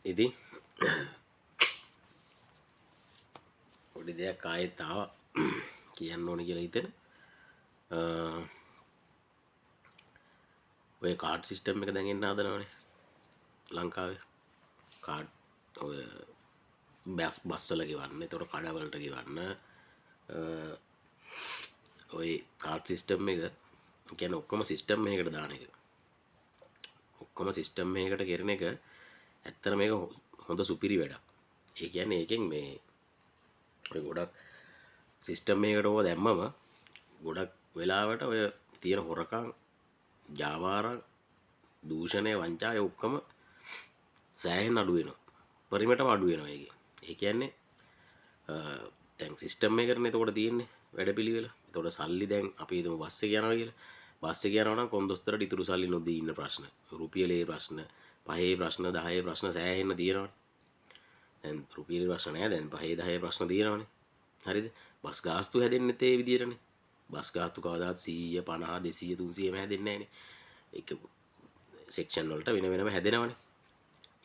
ඉතින් පොඩි දෙයක් ආයෙත් ආවා කියන්න ඕනේ කියලා හිතෙන. ඔය කාඩ් සිස්ටම් එක දැන් එන්න හදනවනේ ලංකාවේ. කාඩ් ඔය බස් වල ගෙවන්න, ඒතකොට කඩවලට ගෙවන්න. ඔය කාඩ් සිස්ටම් එක කියන්නේ ඔක්කොම සිස්ටම් එකකට දාන එක. ඔක්කොම සිස්ටම් එකකට කරන එක ඇත්තට මේක හොඳ සුපිරි වැඩක්. ඒ කියන්නේ ඒකෙන් මේ ඔය ගොඩක් සිස්ටම් එකකට ඕවා දැම්මම ගොඩක් වෙලාවට ඔය තියෙන හොරකම්, ජාවාරම්, දූෂණය, වංචා ඒ ඔක්කොම සෑහෙන අඩු වෙනවා. පරිමටම අඩු වෙනවා ඒකේ. ඒ කියන්නේ දැන් සිස්ටම් එකකටනේ එතකොට තියෙන්නේ වැඩපිළිවෙල. එතකොට සල්ලි දැන් අපි හිතමු බස් එක යනවා කියලා. බස් එක යනවා නම් කොන්දොස්තරට ඉතුරු සල්ලි නොදී ඉන්න ප්‍රශ්න. රුපියලේ ප්‍රශ්න, පහේ ප්‍රශ්න, 10 ප්‍රශ්න සෑහෙන්න තියෙනවානේ. දැන් රුපියලේ ප්‍රශ්න නැහැ. දැන් පහේ 10 ප්‍රශ්න තියෙනවානේ. හරිද? බස් ගාස්තු හැදෙන්නෙත් ඒ විදිහටනේ. බස් ගාස්තු කවදාත් 100, 50, 200, 300 එහෙම හැදෙන්නේ නැහනේ. ඒක සෙක්ෂන් වලට වෙන වෙනම හැදෙනවනේ.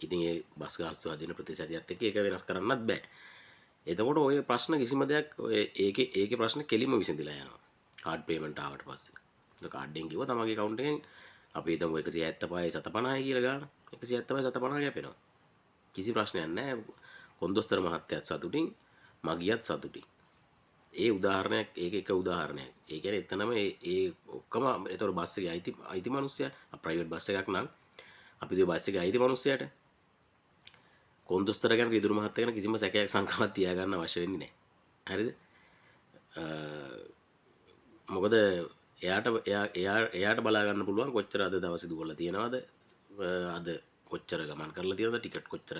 ඉතින් ඒ බස් ගාස්තු හැදෙන ප්‍රතිශතයත් එක්ක ඒක වෙනස් කරන්නත් බෑ. එතකොට ඔය ප්‍රශ්න කිසිම දෙයක් ඔය ඒකේ ප්‍රශ්න කෙලිම විසඳිලා යනවා. කාඩ් පේමන්ට් ආවට පස්සේ. ඒක කාඩ් එකෙන් කිව්වා තමන්ගේ account එකෙන් අපි හිතමු 175 750 කියලා ගන්න. 175 750 කැපෙනවා. කිසි ප්‍රශ්නයක් නැහැ. කොන්දොස්තර මහත්තයාත් සතුටින්, මගියත් සතුටින්. ඒ උදාහරණයක් ඒක එක උදාහරණයක්. ඒ කියන්නේ එතනම ඒ ඔක්කොම ඒතකොට බස් එකේ අයිති මිනිස්සයා ප්‍රයිවට් බස් එකක් නම් අපි දුව බස් එකේ අයිති මිනිස්සයාට කොන්දොස්තර ගැන රිදුරු මහත්තයා ගැන කිසිම සැකයක් සංකාවක් තියාගන්න අවශ්‍ය වෙන්නේ නැහැ. හරිද? මොකද එයාට බලා ගන්න පුළුවන් කොච්චර අද දවසේ දුවලා තියනවද? අද කොච්චර ගමන් කරලා තියනවද? ටිකට් කොච්චර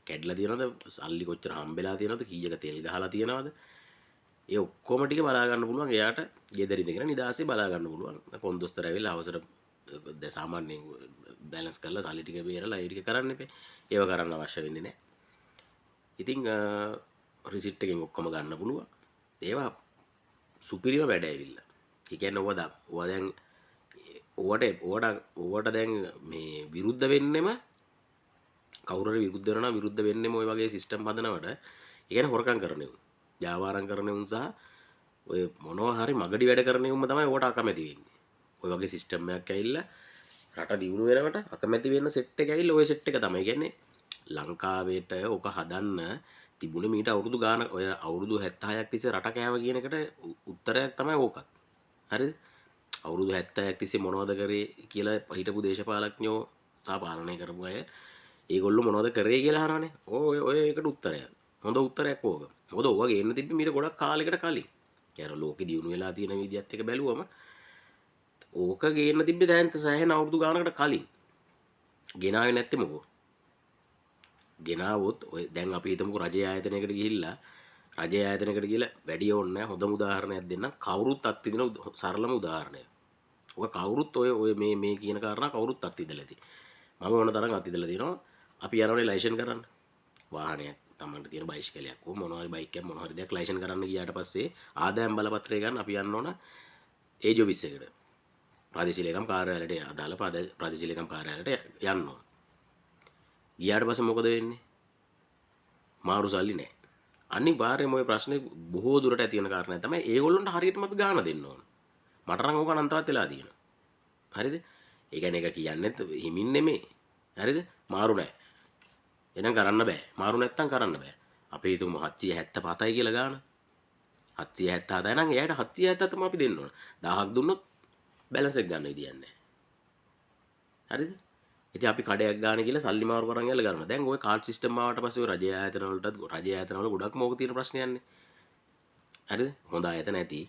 කැඩලා තියනවද? සල්ලි කොච්චර හම්බෙලා තියනවද? කීයක තෙල් ගහලා තියනවද? ඒ ඔක්කොම ටික බලා ගන්න පුළුවන් එයාට ගෙදර ඉඳගෙන නිදාසේ බලා ගන්න පුළුවන්. කොන්දොස්තර ඇවිල්ලා අවසර සාමාන්‍යයෙන් බැලන්ස් කරලා සල්ලි ටික බේරලා ඒ ටික කරන්න එපේ. ඒව කරන්න අවශ්‍ය වෙන්නේ නැහැ. ඉතින් රිසිට් එකෙන් ඔක්කොම ගන්න පුළුවන්. ඒවා සුපිරිම වැඩ ඇවිල්ලා. ඒ කියන්නේ ඔවා දැන් ඕවට දැන් මේ විරුද්ධ වෙන්නෙම කවුරු හරි විරුද්ධ වෙනවා නම් විරුද්ධ වෙන්නෙම ওই වගේ සිස්ටම් හදනවට ඒ කියන්නේ හොරකම් කරන උන්, ජාවාරම් කරන උන් සහ ඔය මොනවා හරි මගඩි වැඩ කරන උන්ම තමයි ඕකට අකමැති වෙන්නේ. ඔය වගේ සිස්ටම් එකක් ඇවිල්ලා රට දියුණු වෙනකොට අකමැති වෙන සෙට් එක ඇවිල්ලා ওই සෙට් එක තමයි. කියන්නේ ලංකාවේට ඕක හදන්න තිබුණේ මීට අවුරුදු ගාන ඔය අවුරුදු 76ක් තිස්සේ රට කෑව කියන එකට උත්තරයක් තමයි ඕකත්. හරිද? අවුරුදු 76ක් තිස්සේ මොනවද කරේ කියලා හිටපු දේශපාලඥයෝ සහ පාලනය කරපු අය ඒගොල්ලෝ මොනවද කරේ කියලා අහනවනේ. ඔය ඒකට උත්තරයක්. හොඳ උත්තරයක් ඕක. මොකද ඕවා ගේන්න තිබ්බේ මීට ගොඩක් කාලයකට කලින්. ඒතර ලෝකෙ දියුණු වෙලා තියෙන විදිහත් එක බැලුවම ඕක ගේන්න තිබ්බේ දැන් සෑහෙන අවුරුදු ගානකට කලින්. ගෙනාවේ නැත්තේ මොකෝ? ගෙනාවොත් ඔය දැන් අපි හිතමුකෝ රජයේ ආයතනයකට ගිහිල්ලා රජයේ ආයතනයකට ගිහලා වැඩි ඕනේ නැහැ. හොඳම උදාහරණයක් දෙන්නම්. කවුරුත් අත්විඳින සරලම උදාහරණයක්. ඔක කවුරුත් ඔය මේ කියන කාරණා කවුරුත් අත්විඳලා ඇති. මම ඕන තරම් අත්විඳලා තියෙනවා. අපි යනවනේ ලයිසන් කරන්න. වාහනයක් තමන්ට තියෙන බයිසිකලයක් හෝ මොනවා හරි බයික් එකක් මොනවා හරි දෙයක් ලයිසන් කරන්න ගියාට පස්සේ ආදායම් බලපත්‍රය ගන්න අපි යන්න ඕන ඒජ් ඔෆිස් එකට. ප්‍රාදේශීය ලේකම් කාර්යාලයට අදාළ ප්‍රාදේශීය ලේකම් කාර්යාලයට යන්න ඕන. ගියාට පස්සේ මොකද වෙන්නේ? මාරු සල්ලි නැහැ. අනිවාර්යයෙන්ම ওই ප්‍රශ්නේ බොහෝ දුරට ඇති වෙන කාරණා තමයි ඒගොල්ලන්ට හරියටම අපි ගාණ දෙන්න ඕන. මට නම් ඕක අනන්තවත් වෙලා තියෙනවා. හරිද? ඒ කියන්නේ එක කියන්නේත් හිමින් නෙමෙයි. හරිද? මාරු නැහැ. එහෙනම් කරන්න බෑ. මාරු නැත්තම් කරන්න බෑ. අපි හිතමු 777යි කියලා ගාණ. 777 නම් එයාට 777 තමයි අපි දෙන්න ඕන. 1000ක් දුන්නොත් බැලන්ස් එක ගන්න විදියක් නැහැ. හරිද? ඉතින් අපි කඩයක් ගන්න කියලා සල්ලි මාරු කරන් යලා ගන්නවා. දැන් ওই කාඩ් සිස්ටම් ආවට පස්සේ ඔය රජයේ ආයතන වල ගොඩක් මොකක් තියෙන ප්‍රශ්නයන්නේ. හරිද? හොඳ ආයතන ඇති.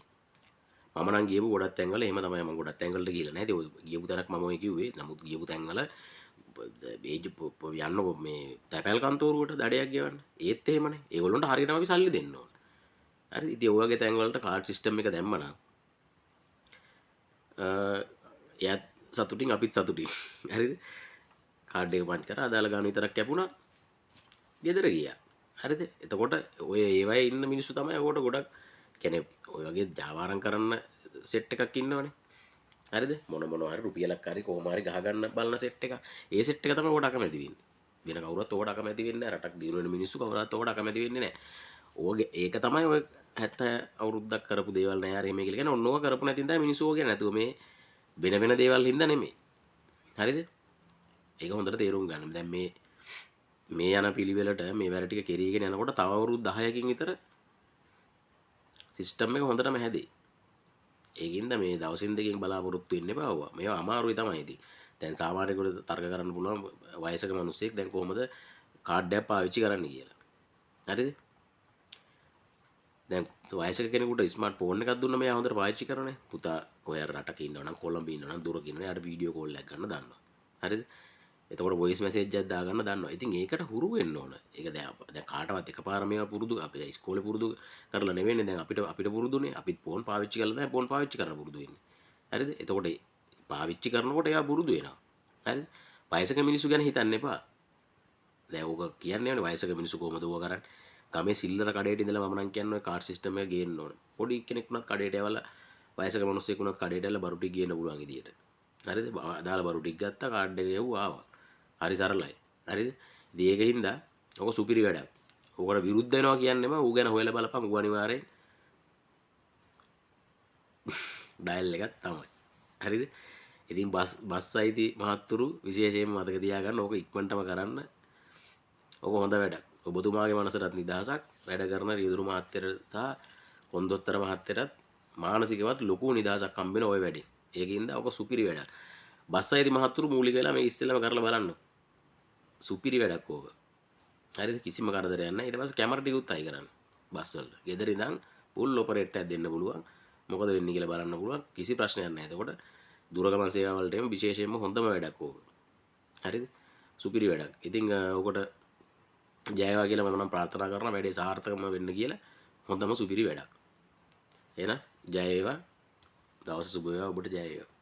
මම නම් ගියපු ගොඩක් තැන්වල එහෙම තමයි මම ගොඩක් තැන්වලට ගිහලා නැහැ. ඉතින් ඔය ගියපු තැනක් මම ඔය කිව්වේ. නමුත් ගියපු තැන්වල යන්න මේ තැපැල් කන්තෝරුවට දඩයක් ගෙවන්න. ඒත් එහෙමනේ. ඒගොල්ලන්ට හරියටම අපි සල්ලි දෙන්න ඕන. හරි. ඉතින් ඔය වගේ තැන්වලට කාඩ් සිස්ටම් එක දැම්මනම් එයාත් සතුටින් අපිත් සතුටින්. හරිද? කාඩ් එක පන්ච් කරා අදාළ ගාන විතරක් කැපුණා. ගෙදර ගියා. හරිද? එතකොට ඔය ඒවයේ ඉන්න මිනිස්සු තමයි ඔකට ගොඩක් කියන්නේ ඔය වගේ ජාවාරම් කරන්න සෙට් එකක් ඉන්නවනේ. හරිද? මොනවා හරි රුපියලක් හරි කොහොම හරි ගහ ගන්න බලන සෙට් එක. ඒ සෙට් එක තමයි ඔකට අකමැති වෙන්නේ. වෙන කවුරුත් ඕකට අකමැති වෙන්නේ නැහැ. රටක් දිනු වෙන මිනිස්සු කවුරුත් ඕකට අකමැති වෙන්නේ නැහැ. ඕගේ ඒක තමයි ඔය 70 අවුරුද්දක් කරපු දේවල් නෑ අර මේ කියලා කියන්නේ. ඔන්න ඕක කරපු නැතිනම් තමයි මිනිස්සු ඕක කියන්නේ නැතුව මේ වෙන දේවල් හින්දා නෙමෙයි. හරිද? ඒක හොඳට තේරුම් ගන්න. දැන් මේ යන පිළිවෙලට මේ වැඩ ටික කෙරීගෙන යනකොට තව අවුරුදු 10කින් විතර සිස්ටම් එක හොඳටම හැදේ. ඒකින්ද මේ දවසින් දෙකකින් බලාපොරොත්තු වෙන්න එපා වුණා. මේවා අමාරුයි තමයි ඉතින්. දැන් සාමාන්‍යයෙකුට තර්ක කරන්න පුළුවන් වයසක මිනිස්සෙක් දැන් කොහොමද කාඩ් එකක් පාවිච්චි කරන්න කියලා. හරිද? දැන් වයසක කෙනෙකුට ස්මාර්ට් ෆෝන් එකක් දුන්න මෙයා හොඳට පාවිච්චි කරනනේ. පුතා කොහේ හරි රටක ඉන්නවනම් කොළඹ ඉන්නවනම් දුරක ඉන්නවනම් යාට වීඩියෝ කෝල් එකක් ගන්න දන්නවා. හරිද? එතකොට වොයිස් මැසේජ් එකක් දාගන්න දන්නවා. ඉතින් ඒකට හුරු වෙන්න ඕන. ඒක දැන් කාටවත් එකපාර මේවා පුරුදු අපි දැන් ඉස්කෝලේ පුරුදු කරලා නෙවෙන්නේ. දැන් අපිට පුරුදුනේ. අපිත් ෆෝන් පාවිච්චි කරලා තමයි ෆෝන් පාවිච්චි කරන්න පුරුදු වෙන්නේ. හරිද? එතකොට පාවිච්චි කරනකොට එයා පුරුදු වෙනවා. හරිද? වයසක මිනිස්සු ගැන හිතන්න එපා. දැන් ඕක කියන්නේ වයසක මිනිස්සු කොහොමද ඕක කරන්නේ? ගමේ සිල්ලර කඩේට ඉඳලා මම නම් කියන්නේ ඔය කාඩ් සිස්ටම් එක ගේන්න ඕන. පොඩි කෙනෙක් වුණත් කඩේට යවලා වයසක මිනිස්සෙක් වුණත් කඩේට යවලා බරු ටික ගේන්න පුළුවන් විදියට. හරිද? අදාළ බරු ටික ගත්තා කාඩ් එක යවුවා ආවා. හරි සරලයි. හරිද? ඉතින් ඒකින්ද ඔක සුපිරි වැඩක්. ඕකට විරුද්ධ වෙනවා කියන්නේම ඌ ගැන හොයලා බලපන් ඌ අනිවාර්යෙන් ඩයල් එකක් තමයි. හරිද? ඉතින් බස් අයිති මහත්තුරු විශේෂයෙන්ම මතක තියාගන්න ඕක ඉක්මනටම කරන්න. ඕක හොඳ වැඩක්. ඔබතුමාගේ මනසටත් නිදහසක් වැඩ කරන රියදුරු මහත්තයට සහ කොන්දොස්තර මහත්තයටත් මානසිකවත් ලොකු නිදහසක් හම්බෙන ওই වැඩේ. ඒකින්ද ඔක සුපිරි වැඩක්. බස් අයිති මහත්තුරු මූලික වෙලා මේ ඉස්සෙල්ලාම කරලා බලන්න. සුපිරි වැඩක් ඕක. හරිද? කිසිම කරදරයක් නැහැ. ඊට පස්සේ කැමරා ටිකුත් අයි කරන්න. බස් වල. ගෙදර ඉඳන් ෆුල් ඔපරේට් එකක් දෙන්න පුළුවන්. මොකද වෙන්නේ කියලා බලන්න පුළුවන්. කිසි ප්‍රශ්නයක් නැහැ. එතකොට දුරගමන් සේවා වලට එම විශේෂයෙන්ම හොඳම වැඩක් ඕක. හරිද? සුපිරි වැඩක්. ඉතින් ඔකට ජය වේවා කියලා මම නම් ප්‍රාර්ථනා කරනවා වැඩේ සාර්ථකම වෙන්න කියලා. හොඳම සුපිරි වැඩක්. එහෙනම් ජය වේවා. දවස සුබ වේවා ඔබට ජය වේවා.